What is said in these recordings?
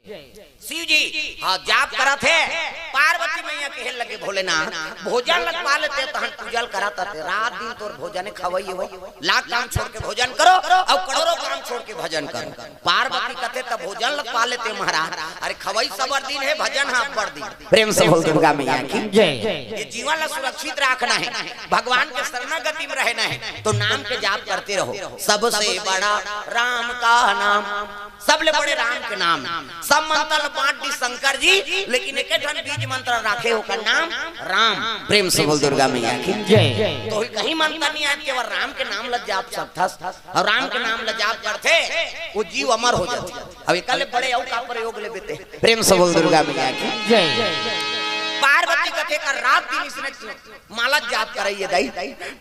शिव जी हाँ जाप करा थे। पार्वती मैया कहे लगे भोलेनाथ भोजन लग पा लेते तहन पूजल कराता थे। रात दिन तोर भोजन खवाइए हो, लाख काम छोड़ के भोजन करो और करोड़ों काम छोड़ के भजन करो। पार्वती कहते तब भोजन लग पा लेते महाराज। अरे खवाई सबर दिन है भजन हाँ बड़ दिन। प्रेम से बोल दुर्गा मैया की जय। ये जीवन ला सुरक्षित रखना है, भगवान के शरणागति में रहना है तो नाम के जाप करते रहो। सबसे बड़ा राम का नाम, सबले बड़े राम के नाम। सब मंत्र बांट दी शंकर जी, लेकिन एक ठन बीज मंत्र राखे हो का नाम राम। प्रेम से बोल दुर्गा मैया की जय। तो कहीं मंत्र नहीं आए केवल राम के नाम लग जाप सब था और राम के नाम लग जाप करते वो जीव अमर हो जाते। अब एकले बड़े औ का प्रयोग ले बेते। प्रेम से बोल दुर्गा मैया की जय। पार्वती कथे का रात दिन इसने माला जाप कराइए दाई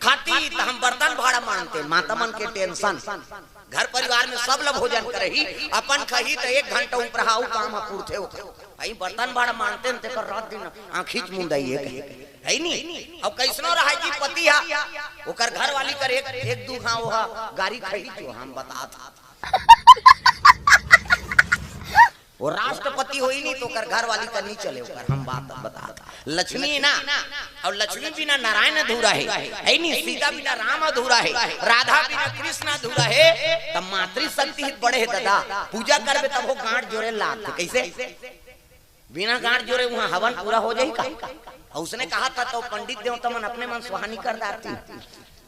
खाती तो हम बर्तन भाड़ा मानते माता मन के टेंशन। घर परिवार में सब लोग भोजन करही अपन खही तो 1 घंटा ऊपर हाउ काम पूर्थे हो भाई बर्तन भाड़ा मानते न तेकर रात दिन आंखीच मुंदाई है नहीं। अब कैसनो रहा जी पति हा ओकर घर वाली कर एक दू हां ओहा गाड़ी खही जो हम बताता वो राष्ट्रपति होई नहीं तो कर घर वाली का नहीं चले ओकर हम बात बताता। लक्ष्मी ना और लक्ष्मी बिना नारायण अधूरा है नहीं। सीता बिना राम अधूरा है, राधा बिना कृष्ण अधूरा है। तब मातृ शक्ति ही बड़े है दादा। पूजा करबे तब वो गांठ जोड़े लात कैसे बिना गांठ जोड़े वहां हवन पूरा हो जाई का। उसने कहा था तो पंडित देवता मन अपने मन सुहानी कर दाती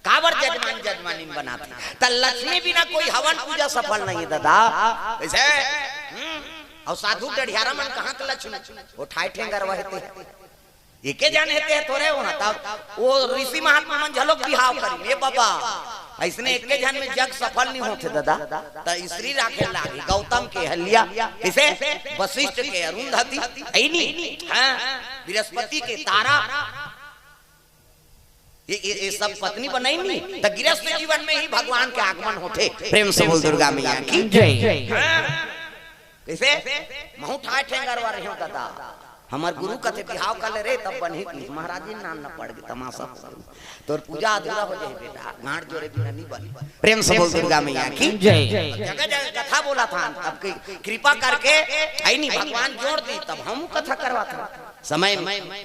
काबर जजमान जजमानी बनाते। त लक्ष्मी बिना कोई हवन पूजा सफल नहीं है दादा ऐसे। और साधु डढ़ियारा मन कहां के लक्ष्मी वो ठाई ठेंगर रहते एके जान हेते थोड़े वहां तब वो ऋषि महात्मा मन झलक बिहाव करी ए बाबा ऐसने एके जन में जग सफल नहीं होते दादा। त स्त्री राखे लागी गौतम के हलिया इसे वशिष्ठ के अरुंधति ऐनी हां बृहस्पति के तारा ये सब पत्नी बनाई नहीं। त गृहस्थ जीवन में ही भगवान के आगमन होते। प्रेम से बोल दुर्गा मैया की जय। कैसे महू ठाई ठेंगरवा रहे हो दादा हमार गुरु कथे बिहाव कर ले रे तब बनी महाराज जी नाम न पड़ गई तमाशा तोर पूजा अधूरा हो जाए बेटा गांठ जोड़े बिना नहीं बनी। प्रेम से बोल दुर्गा मैया की जय। जगह जगह कथा बोला था तब कृपा करके आई नहीं भगवान जोड़ दी तब हम कथा करवाता समय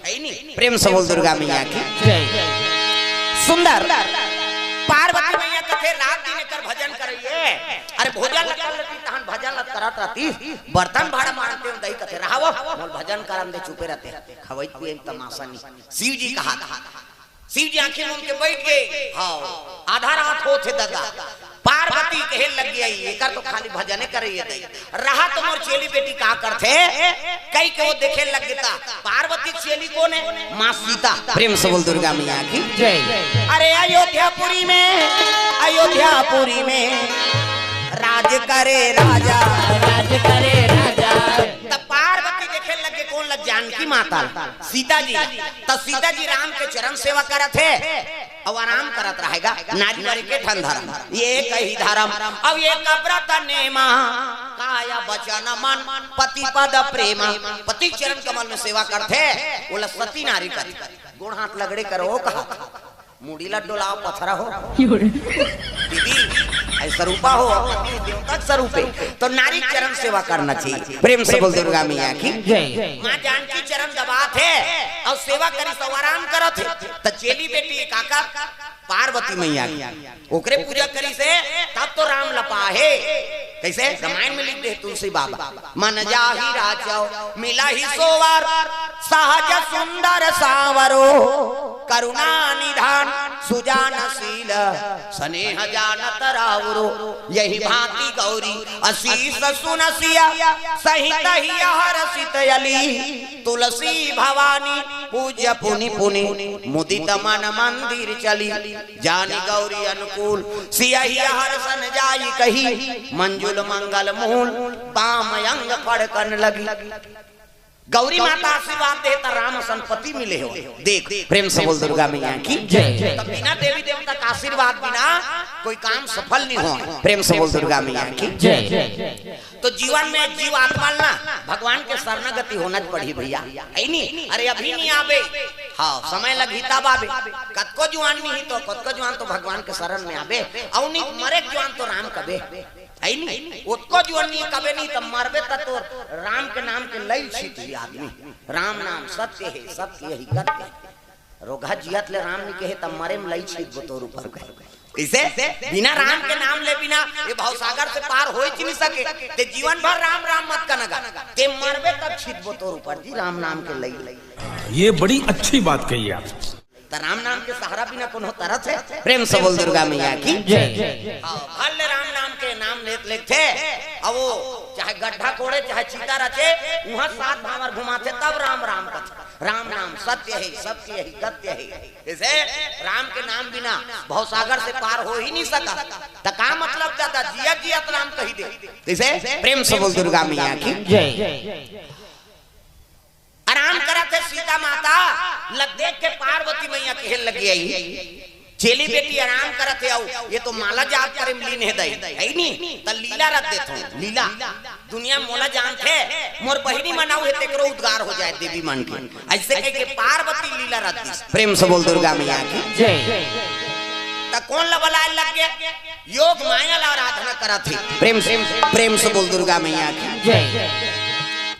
आई नहीं। प्रेम से बोल दुर्गा मैया की जय। सुंदर पार्वती मैया कथे रात दिन कर भजन करिए। अरे भोजन कर लेती तहन भजन लत करत रहती बर्तन भाड़ा मारते दही कथे रहावो मोल भजन करम दे चुपे रहते खवई कोई तमाशा नहीं। शिव जी कहा शिव जी आंखें मूंद के बैठ गए। हां आधा रात होते दादा पार्वती कहे लग गई एकर तो खाली भजने करिए दई रहा तो मोर चेली बेटी का करथे कई के वो देखे लग गता। पार्वती चेली कौन है मां सीता। प्रेम से बोल दुर्गा मैया की जय। अरे अयोध्यापुरी में राज करे राजा तब पार्वती देखे लगे कौन लग जानकी माता सीता जी। तब सीता जी राम के चरण सेवा करत है और आराम करत रहेगा। नारी नारी के ठन धर्म ये कही धर्म अब ये व्रत नेमा काया वचन मन पति पद प्रेम। पति चरण कमल में सेवा करते बोला सती नारी कर गुण हाथ लगड़े करो कहा मुड़ीला डोलाओ पथरा हो दीदी स्वरूपा हो देवता स्वरूपे तो नारी चरण सेवा करना चाहिए। प्रेम से बोल दुर्गा मैया की जय। मां जानकी चरण दबात है और सेवा करी तो आराम करत है त चेली बेटी काका पार्वती मैया ओकरे पूजा करी से तब तो राम लपा है। कैसे रामायण में लिख दे तुलसी बाबा मन जाहि राजो मिला ही सोवार सहज सुंदर सावरो करुणा निधान सुजानशील स्नेह जानत रावरो यही भांति गौरी असीस सुनसिया सहित ही हरसित यली तुलसी भवानी पूज्य पुनि पुनि मुदित मन मंदिर चली जानी गौरी अनुकूल सियहि हर्षन जाई कही मंजुल मंगल मूल पाम अंग फड़कन लगी। गौरी माता आशीर्वाद दे तो राम संपत्ति मिले हो देख। प्रेम से बोल दुर्गा मैया की जय। तब बिना देवी देवता का आशीर्वाद बिना कोई काम सफल नहीं हो। प्रेम से बोल दुर्गा मैया की जय। तो जीवन में जीव आत्मा ना भगवान के शरणागति होना पड़ी भैया है नहीं। अरे अभी नहीं आवे हाँ समय लगी तब आवे कतको जुआन नहीं तो कतको जुआन तो भगवान के शरण में आवे और नहीं मरे जुआन तो राम कबे है नहीं उसको जुअनी कबे नहीं तब मरबे तो राम के नाम के लई छिटी आदमी राम नाम सत्य है सत्य यही करते रोगा जियत ले राम नहीं कहे तब मरे में लई छिट बतौर ऊपर इसे बिना राम के नाम ले बिना ये भवसागर से पार हो ही नहीं सके ते जीवन भर राम राम मत कनगा ते मरबे तब छिट बतौर ऊपर जी राम नाम के लई ये बड़ी अच्छी बात कही आप राम नाम के सहारा बिना कौन तरस है प्रेम से बोल दुर्गा मैया की जय भले राम नाम के नाम लेते अब वो चाहे गड्ढा कोड़े चाहे चीता रचे वहाँ 7 भावर घुमाते तब राम राम कथे राम नाम सत्य है सत्य है सत्य है इसे राम के नाम बिना भवसागर से पार हो ही नहीं सका तो का मतलब दादा जिया जिया राम कही दे इसे प्रेम से बोल दुर्गा मैया की जय आराम करते सीता माता लग देख के पार्वती मैया खेल लगी आई चेली बेटी आराम करते आओ ये तो माला जाप करे लीन है दई है नहीं त लीला रख देतो लीला दुनिया मोला जान थे मोर बहिनी मनाऊ है तेकरो उद्गार हो जाए देवी मन के ऐसे कह के पार्वती लीला रख दी प्रेम से बोल दुर्गा मैया की जय त कौन लबला लग गया योग माया ला आराधना करत थी प्रेम से बोल दुर्गा मैया की जय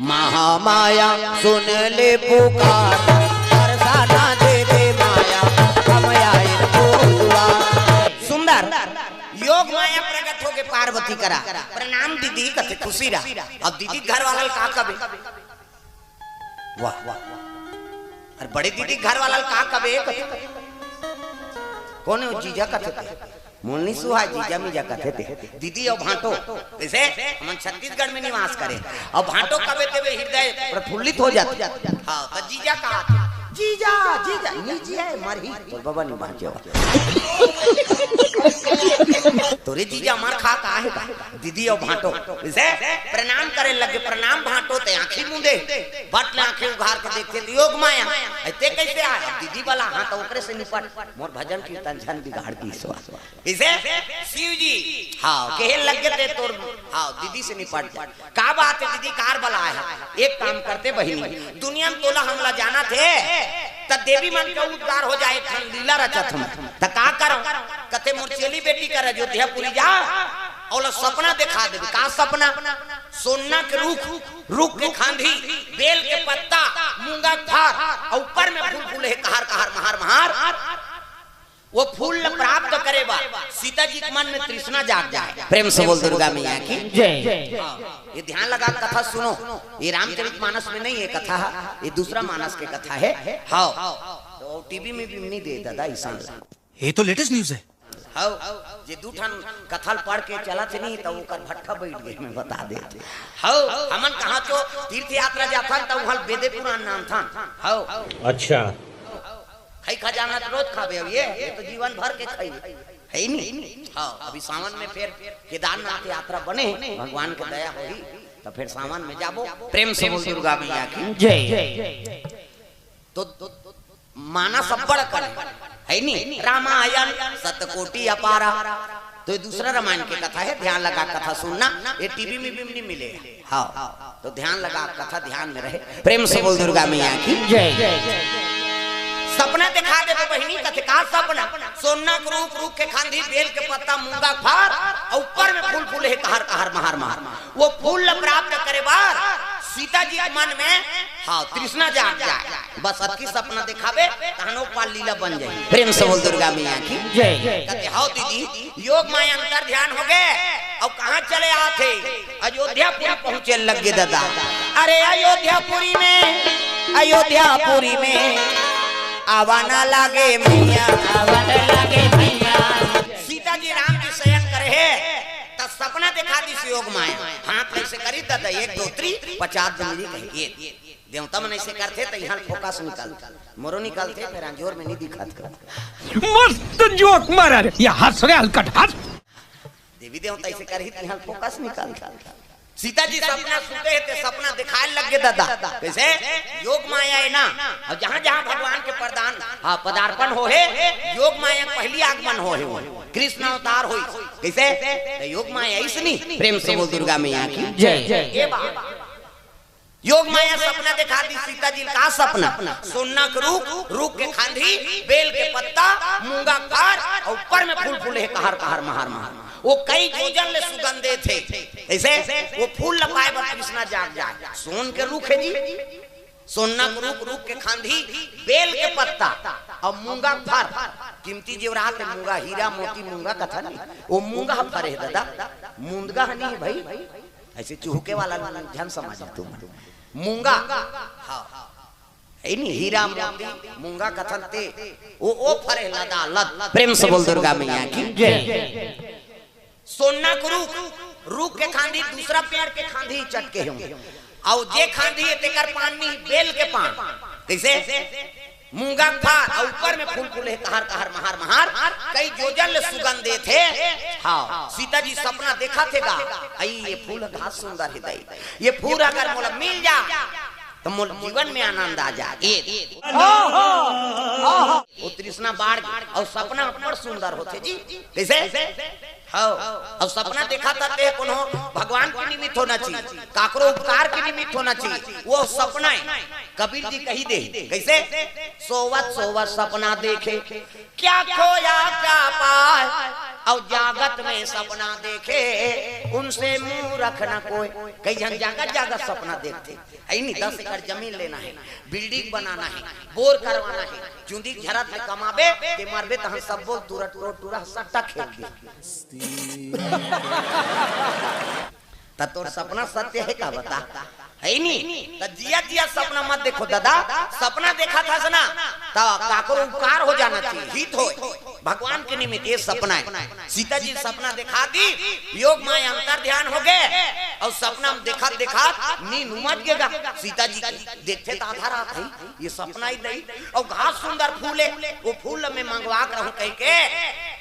महामाया सुन ले पुकार बरसाना दे दे माया हम आए तो दुआ सुंदर योग माया प्रकट हो के पार्वती करा प्रणाम दीदी कथे खुशी रहा अब दीदी घर वाला का कबे वाह वाह अरे बड़े दीदी घर वाला का कबे कौन है जीजा कथे मोलनी सुहा जीजा मीजा कथे थे दीदी और भांटो जैसे हम छत्तीसगढ़ में निवास करे और भांटो कबे तेरे हृदय प्रफुल्लित हो जाते हाँ तो जीजा कहा जीजा जीजा नीजी है मरही तो बाबा नहीं बांचे तोरे जीजा मार खा का है दीदी और भांटो जैसे प्रणाम करे लगे प्रणाम भांटो ते आंखें मुंदे बट ने आंखें उघार के देखते योग माया ऐते कैसे आया दीदी वाला हां तो ओकरे से निपट मोर भजन कीर्तन झन बिगाड़ दी इसे शिव जी हां कहे लगे ते तोर हां दीदी से निपट का बात है दीदी कार वाला है एक काम करते बहिनी दुनिया में तोला हमला जाना थे त देवी मन का उद्धार हो जाए खन लीला रचत हम त का करो कते मोर चेली बेटी कर अयोध्यापुरी जा और सपना दिखा दे का सपना सोना के रुख के खांधी बेल के पत्ता मूंगा खार और ऊपर में फूल फूल है कहर कहर महार महार वो फूल प्राप्त करेगा सीता जी के मन में तृष्णा जाग जाए प्रेम से बोल दुर्गा मैया की जय ये ध्यान लगा कथा सुनो ये रामचरितमानस में नहीं है कथा ये दूसरा मानस की कथा है हाँ तो टीवी में भी नहीं दे दादा ईशान ये तो लेटेस्ट न्यूज है हाँ ये दूठन कथल पढ़ के चला थे नहीं तो वो भट्ठा बैठ गए मैं बता देते हाँ हमन कहा तो तीर्थ यात्रा जाता तो वहाँ बेदे पुराण नाम था हाँ अच्छा खाई खजाना तो रोज खावे ये तो जीवन भर के खाई है नहीं हाँ अभी सावन में फिर केदारनाथ यात्रा बने भगवान की दया होगी तो फिर सावन में जाबो प्रेम से बोल दुर्गा मैया की जय तो माना सब बड़ कर है नहीं रामायण सतकोटि अपारा तो ये दूसरा रामायण की कथा है ध्यान लगा कथा सुनना ये टीवी में भी नहीं मिलेगा हाँ तो ध्यान लगा कथा ध्यान में रहे प्रेम से बोल दुर्गा मैया की जय सपना दिखा दे बहिनी कथे का सपना सोना के रूप के खांधी बेल के पत्ता मूंगा फार और ऊपर में फूल फूल है कहर कहर महार महार वो फूल प्राप्त करे बार सीता जी के मन में हाँ तृष्णा जाग जाए बस अति सपना दिखावे तहनो पाल लीला बन जाए प्रेम से बोल दुर्गा मैया की जय कहते हाँ दीदी योग माया अंतर ध्यान हो गए और कहाँ चले आते अयोध्यापुरी पहुंचे लगे दादा अरे अयोध्यापुरी में आवाना लागे मैया सीता जी राम जी शयन करे तब सपना दिखा दी योग माया हाथ ऐसे करी दादा 1 2 3 50 दिन कहिए देवता मन ऐसे करते तो यहाँ फोकस निकाल मोरो निकालते फिर अंजोर में नहीं दिखाते मस्त जोक मारा रे ये हंस रे हलकट हंस देवी देवता ऐसे करी तो यहाँ फोकस निकाल सीता जी सपना सुनते थे सपना दिखाए लगे दादा कैसे योग माया है ना और जहाँ जहाँ भगवान के प्रदान हाँ पदार्पण हो है योग माया पहली आगमन हो है कृष्ण अवतार हो कैसे योग माया इसनी प्रेम से बोल दुर्गा मैया की जय योग माया सपना दिखा दी सीता जी का सपना सोना के रूख के खांधी बेल के पत्ता मूंगा कार और ऊपर में फूल फूल है कहर कहर महार महार वो कई जोजन ले सुगंधे थे ऐसे वो फूल लपाए पर कृष्णा जाग जाए। सोन के रूख है जी, सोना रूख, रूख के खांधी, बेल के पत्ता और मूंगा फर, कीमती जेवरात है मूंगा, हीरा मोती मूंगा कथा नहीं, वो मूंगा फर है दादा, मूंगा नहीं है भाई, ऐसे चूहके वाला ध्यान समझ तुम मूंगा। हाँ है नहीं, हीरा मोती मूंगा कथन ते वो फर है लदा लद। प्रेम से बोल दुर्गा मैया की जय। सोना को रूख, रूख के खांधी दूसरा पेड़ के खांधी चटके होंगे और जे खांधी है तेकर पानी बेल के पान कैसे मूंगा फार और ऊपर में फूल फूल है कहर कहर महार महार कई जोजन सुगंधे थे। हाँ सीता जी सपना देखा थे गा आई ये फूल घास सुंदर है दाई, ये फूल अगर मोला मिल जा तो मोल जीवन में आनंद आ जा। ये वो तृष्णा बाढ़ और सपना बड़ सुंदर होते जी कैसे और सपना देखा था कोनो भगवान के निमित्त होना चाहिए, काकरो उपकार के निमित्त होना चाहिए। वो सपना है कबीर जी कही दे कैसे सोवत सोवत सपना देखे क्या खोया क्या पाए और जागत में सपना देखे उनसे मुंह रखना कोई। कई जन जागत जागत सपना देखते है नहीं 10 एकड़ जमीन लेना है, बिल्डिंग बनाना है, बोर करवाना है, चुंदी झरत में कमाबे के मारबे तहन सब बोल तुरत टूरा सट्टा खेल दे तब तोर सपना सत्य है का बता है नहीं। तो जिया जिया सपना मत देखो दादा, सपना देखा था सना तो काकरो उपकार हो जाना चाहिए, हित हो भगवान के निमित्त। ये सपना है सीता जी सपना दिखा दी, योग माया अंतर ध्यान हो गए और सपना देखा देखा नींद उमड़ गएगा। सीता जी देखते तो आधा रात है ये सपना ही नहीं और घास सुंदर फूल है वो फूल में मंगवा कर रहूं कह के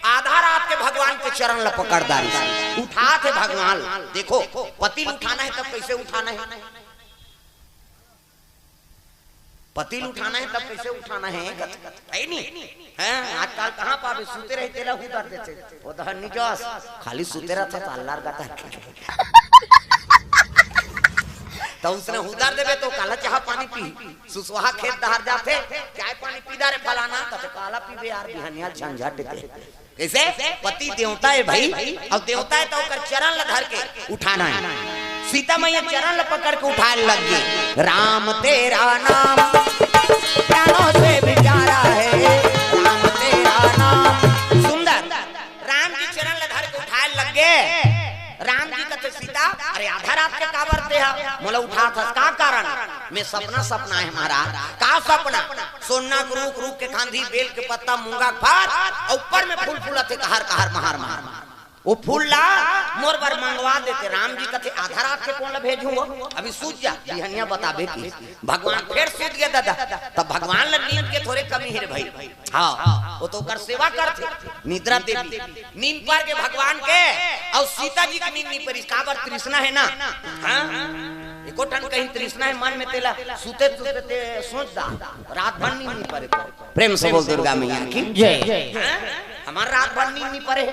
आधा रात के भगवान के चरण ल पकड़दारी उठा थे भगवान। देखो पति उठाना है तब कैसे उठाना है, पति उठाना है तब कैसे उठाना है नहीं है। आजकल कहाँ पावे सूते रहते उतार देते वो धनी जोश खाली सूते रहता तो अल्लाह गाता तो उसने उतार देवे तो काला चाह पानी पी सुसुहा खेत दहार जाते चाय पानी पीदा रे फलाना तो काला पीबे यार बिहनिया झंझट दे कैसे। पति देवता है भाई और देवता है तो कर चरण ल धर के उठाना है। सीता मैया चरण ल पकड़ के उठाने लग गई। राम तेरा नाम प्राणों से भी प्यारा है, राम तेरा नाम सुंदर। राम जी चरण ल धर के उठाने लग गए। राम जी कहते सीता अरे आधा रात के काबर थे मोला उठा था का कारण मैं सपना सपना है महाराज का सपना सोना को रूख रूख के खांधी बेल के पत्ता मूंगा फार और ऊपर में फूल फूला थे कहर कहर महार महार वो फूल ला मोर बर मंगवा देते। राम जी कहते आधा रात के कौन भेजू अभी सूझ जा बिहनिया बताबे की भगवान फिर सूझ गए दादा तब भगवान ल नींद के थोड़े कमी है भाई। हाँ वो तो कर सेवा करते निद्रा देवी नींद पर के भगवान के और सीता जी की नींद नहीं परी काबर तृष्णा है ना। हाँ एको टन कहीं तृष्णा है मन में तेला सूते सूते सोच दा रात भर नींद नहीं परे। प्रेम से बोल दुर्गा मैया की जय। हमार रात भर नींद नहीं परे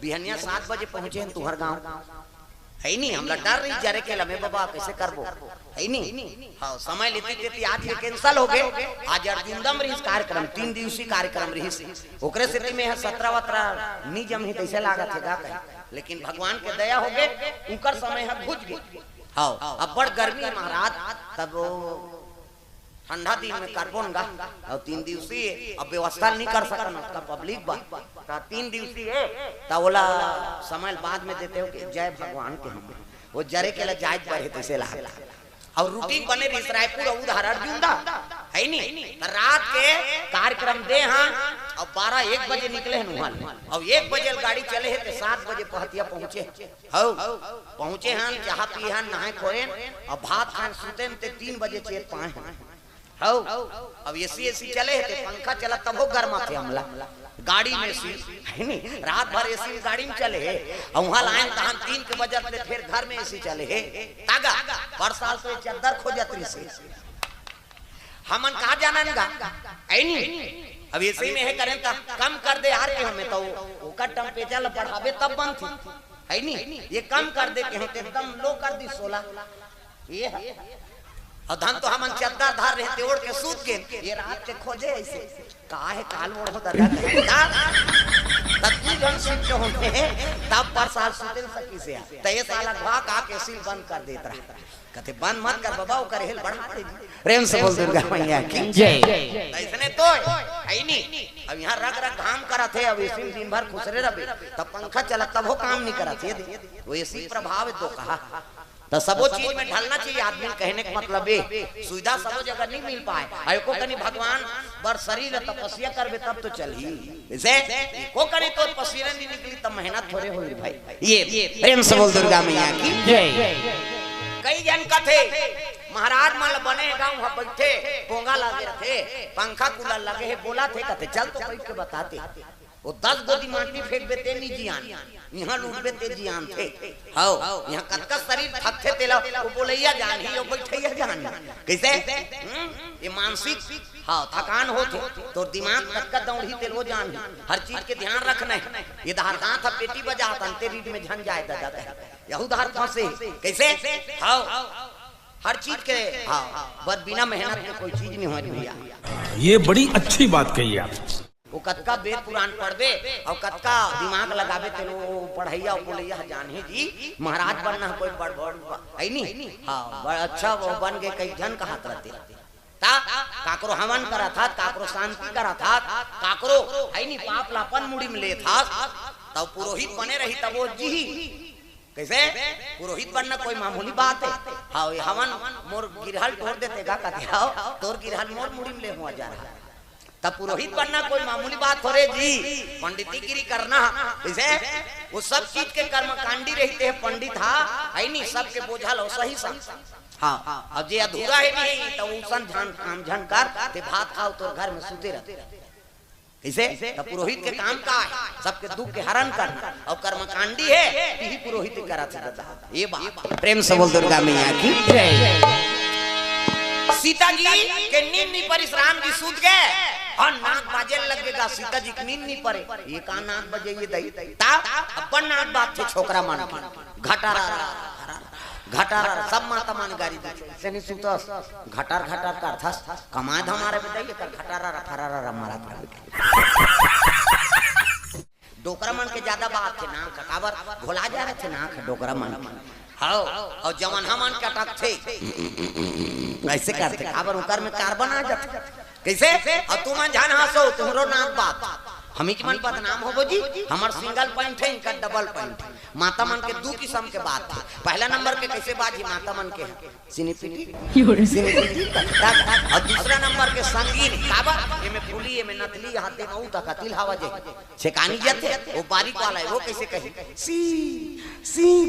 बिहनिया 7 बजे पहुंचे तुहर गांव है नहीं हमला डर रही जरे के लमे बाबा कैसे करबो है नहीं। हाँ समय लेते लेते आज ये कैंसिल हो गए। आज अर्जुनदम रही कार्यक्रम 3 दिवसीय कार्यक्रम रही ओकरे स्थिति में 17-18 निजम ही कैसे लागत है गा लेकिन भगवान के दया हो गए उनकर समय है बुझ गए। हाँ अब बड़ गर्मी महाराज तब ठंडा दिन में कार्बन गा और 3 दिवसीय अब व्यवस्था नहीं कर सकना उसका पब्लिक बा 3 दिवसीय तवला समय बाद में देते हो कि जय भगवान के हम वो जरे के लिए जायज बढ़े तैसे ला और रूटीन बने रही रायपुर उधर अर्जुन दा है नहीं रात के कार्यक्रम दे हाँ और 12-1 बजे निकले हैं वहां और 1 बजे गाड़ी चले है तो 7 बजे पहतिया पहुंचे हैं चाह पी हैं नहाए खोए और भात खान सूते 3 बजे चेत पाए हैं। अब एसी चले थे पंखा चला तब हो गर्मा थे हमला गाड़ी में सी है नहीं रात भर एसी गाड़ी में चले और वहां लाइन तहन 3 के बजे फिर घर में एसी चले है तागा पर साल तो चद्दर खोजत रही से हमन कहा जाना गा है नहीं। अब एसी में है करें ता कम कर दे यार के हमें तो ओकर टेम्परेचर बढ़ावे तब बंद थी है नहीं ये कम कर दे के एकदम लो कर दी 16 ये और धन तो हम चद्दर धार रहे थे ओढ़ के सूत के ये रात के खोजे ऐसे का है काल मोड़ होता तू जन शिफ्ट होते तब पर साल सुते सकी से तय साला घा का के सील बंद कर देत रहा कहते बंद मत कर बाबा वो करे हेल बढ़ा पड़ी प्रेम से बोल दुर्गा मैया की जय। ऐसने तो है नहीं अब यहाँ रग रग घाम करा थे अब इसी दिन भर खुसरे रहे तब पंखा चला तब वो काम नहीं करा थे वो इसी प्रभाव तो कहा तो सबो चीज में ढलना चाहिए आदमी कहने का मतलब है सुविधा सबो जगह नहीं मिल पाए आयो को कनी भगवान बर शरीर तपस्या करबे तब तो चली जैसे को करी तो पसीना नहीं निकली तब मेहनत थोड़े होई भाई ये प्रेम से बोल दुर्गा मैया की जय। कई जन कथे महाराज मान बने गांव बैठे पोंगा लगे रखे पंखा कूलर लगे है बोला थे कहते चल तो बैठ के बताते वो 10 गोदी माटी फेंक देते नहीं जियान यहाँ लूट बेते जियान थे हाओ यहाँ कतका शरीर थकते तेला वो बोलैया जान ही वो बैठैया जान कैसे ये मानसिक हाँ थकान होते तो दिमाग कतका दौड़ी तेल वो जान हर चीज के ध्यान रखना है ये धार दांत पेटी बजा तंते रीड में झन जाए दादा यहू धार फंसे कैसे हाओ हर चीज के हाँ बस बिना मेहनत के कोई चीज नहीं होनी भैया। ये बड़ी अच्छी बात कही आप। वो कतका वेद पुराण पढ़बे और कतका दिमाग लगाबे तेनो पढ़ैया बोलैया जाने जी महाराज बनना कोई बड़ बड़ है नहीं हाँ बड़ा अच्छा वो बन गए कई जन का हाथ रहते ता काकरो हवन करा था काकरो शांति करा था काकरो है नहीं पाप लापन मुड़ी में ले था तब पुरोहित बने रही तब वो जी कैसे पुरोहित बनना कोई मामूली बात है हाँ हवन मोर गिरहल तोड़ देते गा कहते आओ तोर गिरहल मोर मुड़ी में ले हुआ जा रहा तब पुरोहित बनना कोई मामूली बात हो रे जी पंडितीगिरी करना जैसे वो सब चीज के कर्मकांडी रहते हैं पंडित है नहीं सबके बोझा लो सही सा हाँ अब जे अधूरा है नहीं तो उसन झन कर ते भात खाओ तो घर में सूते रहते इसे तो पुरोहित के काम का है सबके दुख के हरण करना और कर्मकांडी है यही पुरोहित करा था ये बात प्रेम से बोल दुर्गा मैया की जय। सीता जी के नींद नहीं परिश्राम जी सूत गए और नाक बाजे लगेगा सीता जी की नींद नहीं पड़े ये का नाक बजे ये दई ता अपन नाक बात थे छोकरा मान घटारा सब माता मान गाड़ी से नहीं सुतस घटार घटार कर था कमाद हमारे बताइए कर घटारा फरारा मारा डोकरा मन के ज्यादा बात थे ना ककावर भोला जा रहे थे ना डोकरा मन हाँ और जवान मन के अटक थे ऐसे करते काबर उकर में कार्बन आ जाते कैसे और तुम जान हंसो तुम्हारो नाक बात हमी के मन बदनाम हो जी हमार सिंगल पॉइंट है इनका डबल पॉइंट माता मन के दो किस्म के बात है पहला नंबर के कैसे बाजी माता मन के सिनीपिटी और दूसरा नंबर के संगीन काबा ये में फूली ये में नथली हाथे में उता कतिल हवा जे छेकानी जाते वो बारीक वाला है वो कैसे कहे सी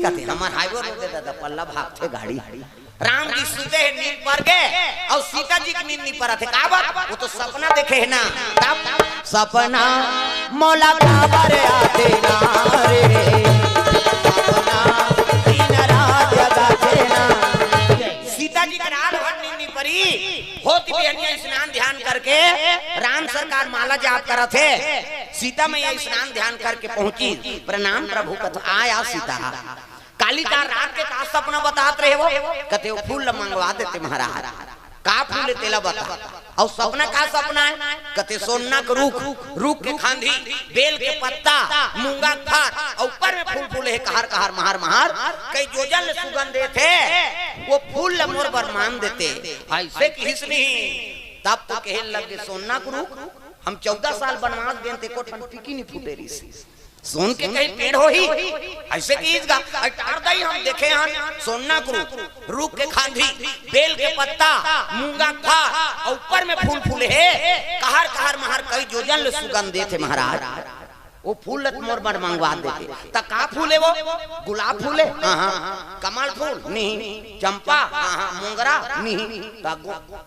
कहते हमार हाईवे रोड दादा पल्ला भागते गाड़ी राम जी सुते हैं नींद पर गए और सीता जी की नींद नहीं पड़ा थे काबा वो तो सपना देखे है ना सपना मौला काबर आते ना रे सपना दिन रात जगाते ना सीता जी का रात भर नींद नहीं पड़ी होती बिहनिया स्नान ध्यान करके राम सरकार माला जाप करा थे सीता मैया स्नान ध्यान करके पहुंची प्रणाम प्रभु कथा आया सीता काली का रात के का सपना बताते रहे वो कहते वो फूल मंगवा देते महाराज का फूल तेला बता और सपना का सपना है कहते सोना का रूख के खांधी बेल के पत्ता मूंगा खार और ऊपर में फूल फूल है कहर कहर महार कई जोजल सुगंध देते वो फूल मोर बरमान देते ऐसे किस नहीं तब तो कहने लगे सोना का रूख हम 14 साल बनवास देते को टिकी नहीं फूटे रही सोन के कहीं पेड़ हो ही ऐसे कीजगा अटारदाई हम देखे हैं सोना को रूख के खांधी बेल के पत्ता मूंगा खा और ऊपर में फूल फूले है कहर कहर महार कई जोजन ले सुगंध देते महाराज वो फूल मोर बर मंगवा देते ता का फूल है वो गुलाब फूल है हां कमल फूल नहीं चंपा हां मोगरा नहीं ता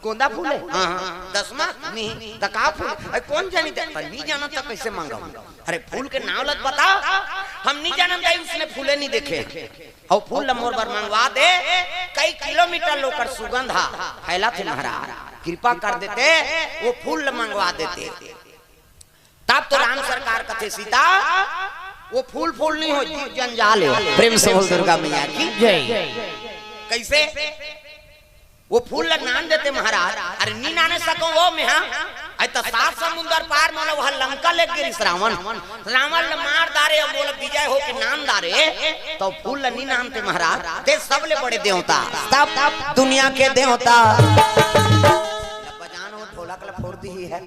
गोंदा फूल है हां दसमा नहीं ता का फूल कौन जानी नहीं जाना तो कैसे मांगा अरे फूल के नाम लग बता हम नहीं जानते उसने फूले नहीं देखे और फूल मोर बर मंगवा दे कई किलोमीटर लोकर सुगंध फैला थे महाराज कृपा कर देते वो फूल मंगवा देते तब तो राम सरकार कथे सीता वो फूल नहीं हो जंजाल है प्रेम से बोल दुर्गा मैया की जय। कैसे वो फूल नान देते महाराज अरे नी नाने सको वो में आई तो सात समुंदर पार मानो वह लंका ले गिरी रावण रावण ने मार दारे और बोल विजय हो के नाम दारे तो फूल नहीं नाम थे महाराज ते सब ले बड़े देवता सब दुनिया के देवता बजान हो ढोलक ला फोड़ दी है।